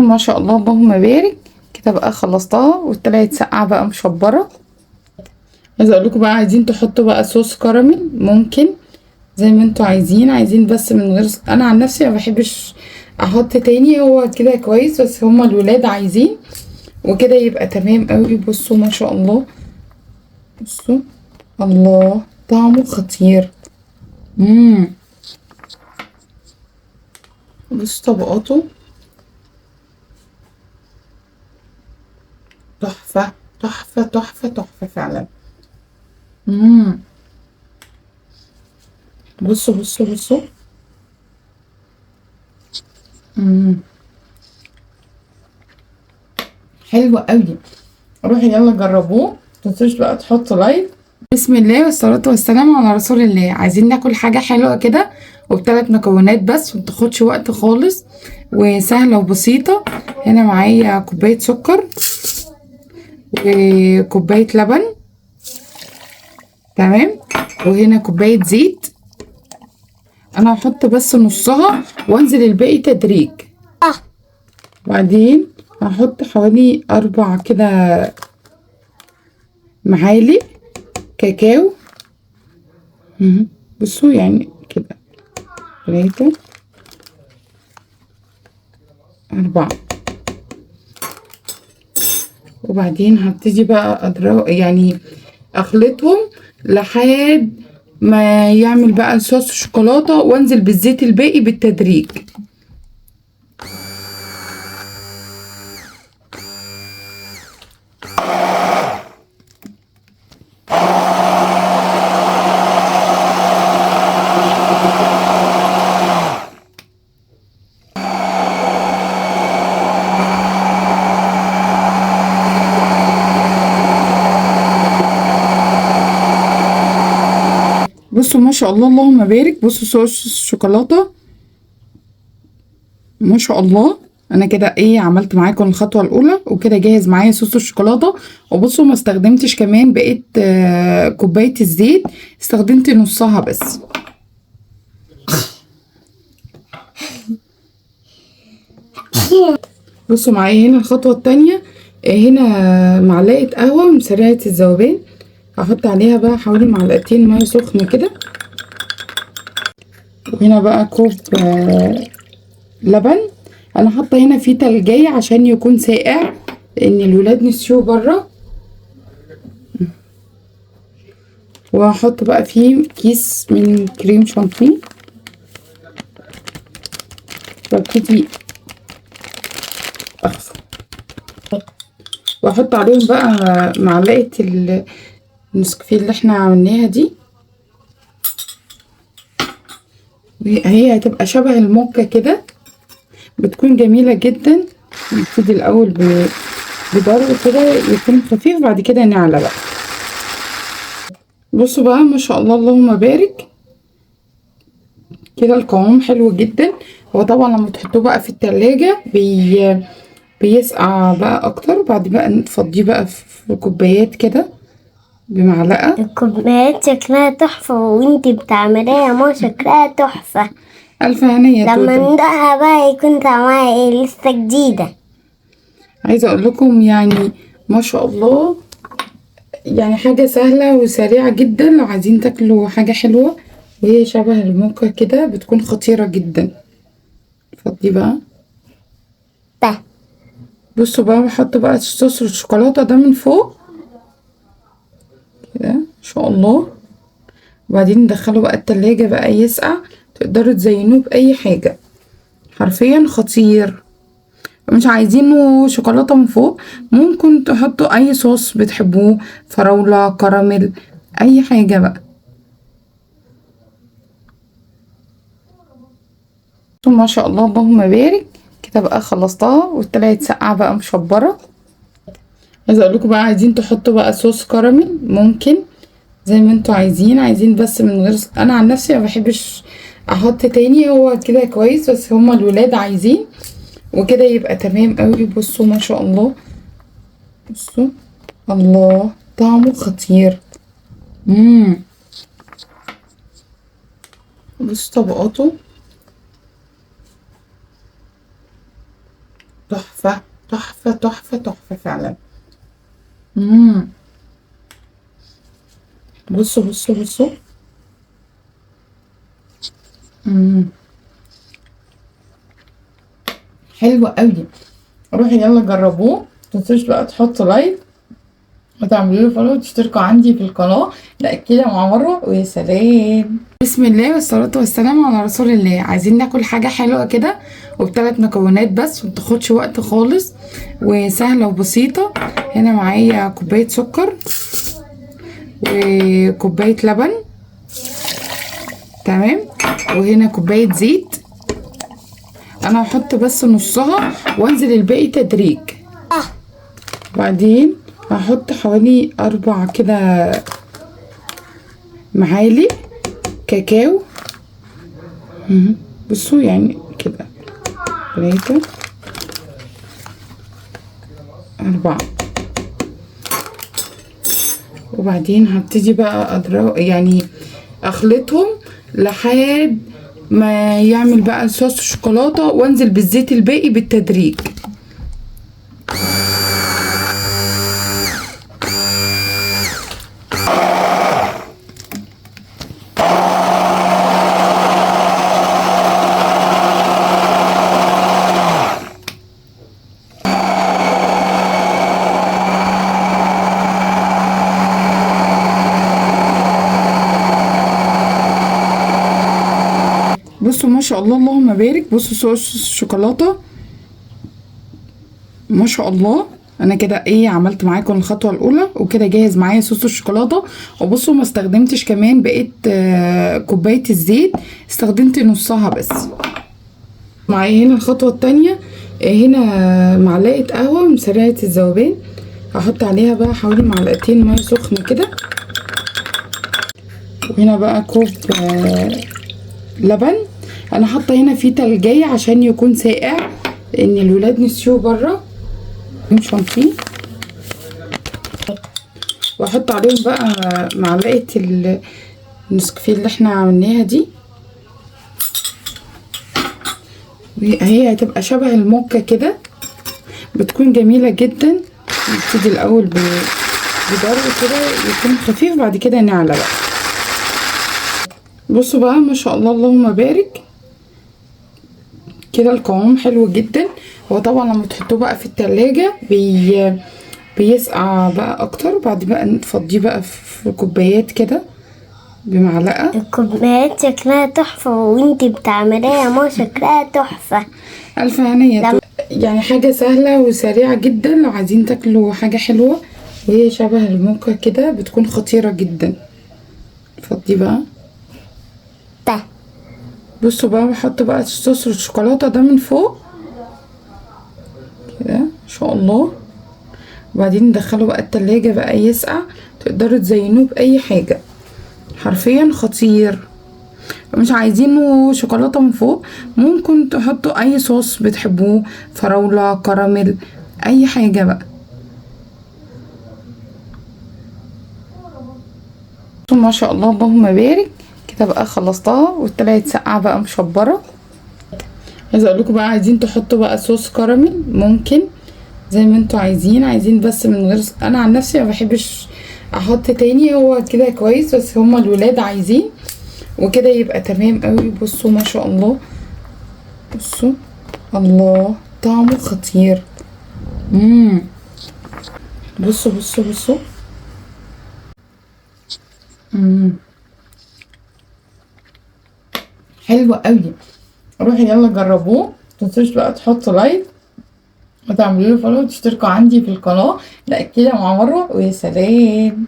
ما شاء الله اللهم بارك. كده بقى خلصتها وطلعت ساقعه بقى مشبره. عايزه اقول لكم بقى، عايزين تحطوا بقى صوص كراميل ممكن زي ما انتوا عايزين بس من غير انا عن نفسي ما بحبش احط تاني، هو كده كويس، بس هما الولاد عايزين وكده يبقى تمام قوي. بصوا ما شاء الله، بصوا الله طعمه خطير. بصوا طبقاته تحفة تحفة تحفة تحفة فعلا. بصوا بصوا بصوا. حلو قوي. روحي يلا جربوه، متنسوش بقى تحطوا لايك. بسم الله والصلاة والسلام على رسول الله. عايزين ناكل حاجة حلوة كده وبثلاث مكونات بس، ومتاخدش وقت خالص وسهلة وبسيطة. هنا معايا كوباية سكر وكوباية لبن، تمام، وهنا كوباية زيت. انا هحط بس نصها وانزل الباقي تدريج. وبعدين هحط حوالي 4 كده معالق كاكاو. بصوا يعني كده 3 4. وبعدين هبتدي بقى يعني اخلطهم لحد ما يعمل بقى صوص شوكولاتة، وانزل بالزيت الباقي بالتدريج. بصوا ما شاء الله اللهم بارك. بصوا صوص الشوكولاتة ما شاء الله. انا كده ايه عملت معاكم الخطوه الاولى، وكده جاهز معايا صوص الشوكولاته. وبصوا ما استخدمتش كمان بقيت كوبايه الزيت، استخدمت نصها بس. بصوا معايا هنا الخطوه التانية. هنا معلقه قهوه مسرعه الذوبان، هحط عليها بقى حوالي معلقتين ميه سخنه كده. وهنا بقى كوب لبن. انا حاطه هنا فيه تلجية عشان يكون ساقع، لان الولاد نسيوه بره. وهحط بقى فيه كيس من كريم شانتيه، وابتدي اخفق واحط عليهم بقى معلقه النسكافيه اللي احنا عملناها دي. هي هتبقى شبه الموكا كده، بتكون جميله جدا. نبتدي الاول بضرب كده يكون خفيف، بعد كده نعلى بقى. بصوا بقى ما شاء الله اللهم بارك. كده القوام حلو جدا. هو طبعا لما تحطوه بقى في التلاجة بيسقع بقى اكتر. بعد بقى نفضيه بقى في كوبايات كده بمعلقة. الكوبايات شكلها تحفة، وانتي بتعمليها ما شكلها تحفة. الف هنية لما توتة. ندقها بقى يكون طعمها ايه، لسه جديدة. عايزة اقول لكم يعني ما شاء الله، يعني حاجة سهلة وسريعة جدا لو عايزين تاكلوا حاجة حلوة وهي شبه الموكا كده، بتكون خطيرة جدا. فضي بقى. ده بصوا بقى بحط بقى صوص الشوكولاتة ده من فوق كده ان شاء الله. وبعدين ندخله بقى التلاجة بقى يسقع، تقدروا تزينوه بأي حاجة، حرفيا خطير. مش عايزينه شوكولاتة من فوق، ممكن تحطوا أي صوص بتحبوه، فراولة، كراميل، أي حاجة بقى. ما شاء الله اللهم بارك. كده بقى خلصتها وطلعت ساقعة بقى مشبرة. عايزة اقول لكم بقى، عايزين تحطوا بقى صوص كراميل ممكن زي ما انتوا عايزين بس من غير انا عن نفسي ما بحبش احط تاني، هو كده كويس، بس هما الولاد عايزين وكده يبقى تمام قوي. بصوا ما شاء الله، بصوا الله طعمه خطير. بصوا طبقاته تحفة تحفة تحفة تحفة فعلا. مم. بصوا بصوا بصوا. مم. حلو قوي. روحي يلا جربوه، متنسوش بقى تحطوا لايك وتعملوا لي فولو وتشتركوا عندي في القناة. لا كده مع مرة ويا سلام. بسم الله والصلاة والسلام على رسول الله. عايزين ناكل حاجة حلوة كده وب3 مكونات بس ومتاخدش وقت خالص وسهلة وبسيطة. هنا معايا كوباية سكر وكوباية لبن، تمام، وهنا كوباية زيت. انا هحط بس نصها وانزل الباقي تدريج. وبعدين هحط حوالي 4 كده معالق كاكاو. بصوا يعني كده 3 4. وبعدين هبتدي بقى اضرب يعني اخلطهم لحد ما يعمل بقى صوص الشوكولاته وانزل بالزيت الباقي بالتدريج. بصوا ما شاء الله اللهم بارك. بصوا صوص الشوكولاته ما شاء الله. انا كده ايه عملت معاكم الخطوه الاولى وكده جاهز معايا صوص الشوكولاته. وبصوا ما استخدمتش كمان بقيت كوبايه الزيت، استخدمت نصها بس. معايا هنا الخطوه التانية. هنا معلقه قهوه مسرعه الذوبان، هحط عليها بقى حوالي معلقتين ميه سخنه كده. وهنا بقى كوب لبن. انا حاطه هنا فيه تلجية عشان يكون ساقع لان الولاد نسيوه بره مش هنطيه. واحط عليهم بقى معلقه النسكافيه اللي احنا عملناها دي، هي هتبقى شبه الموكا كده، بتكون جميله جدا. نبتدي الاول بدرجه كده يكون خفيف، بعد كده نعلى بقى. بصوا بقى ما شاء الله اللهم بارك. كده القوام حلو جدا. هو طبعا لما تحطوه بقى في التلاجة بيسقع بقى اكتر. بعد بقى نفضيه بقى في كوبايات كده بمعلقه. الكوبايات شكلها تحفة وانتي بتعمليها ما شكلها تحفة. الف هنية. يعني حاجه سهله وسريعه جدا لو عايزين تاكلوا حاجه حلوه وهي شبه الموكا كده بتكون خطيره جدا. فضي بقى. بصوا بقى بحط بقى صوص الشوكولاته ده من فوق كده ان شاء الله. وبعدين ندخله بقى التلاجة بقى يسقع، تقدروا تزينوه باي حاجه، حرفيا خطير. مش عايزينه شوكولاته من فوق ممكن تحطوا اي صوص بتحبوه، فراوله، كراميل، اي حاجه بقى. ما شاء الله اللهم بارك. كده بقى خلصتها وطلعت ساقعه بقى مشبره. عايزه اقول لكم بقى عايزين تحطوا بقى صوص كراميل ممكن زي ما انتوا عايزين بس من غير. انا عن نفسي ما بحبش احط تاني، هو كده كويس، بس هما الولاد عايزين وكده يبقى تمام قوي. بصوا ما شاء الله. بصوا الله طعمه خطير. بصوا بصوا بصوا. حلو قوي. روحي يلا جربوه، متنسوش بقى تحطوا لايك وتعملوا لي فولو وتشتركوا عندي في القناة. لا كده مع مرة ويا سلام.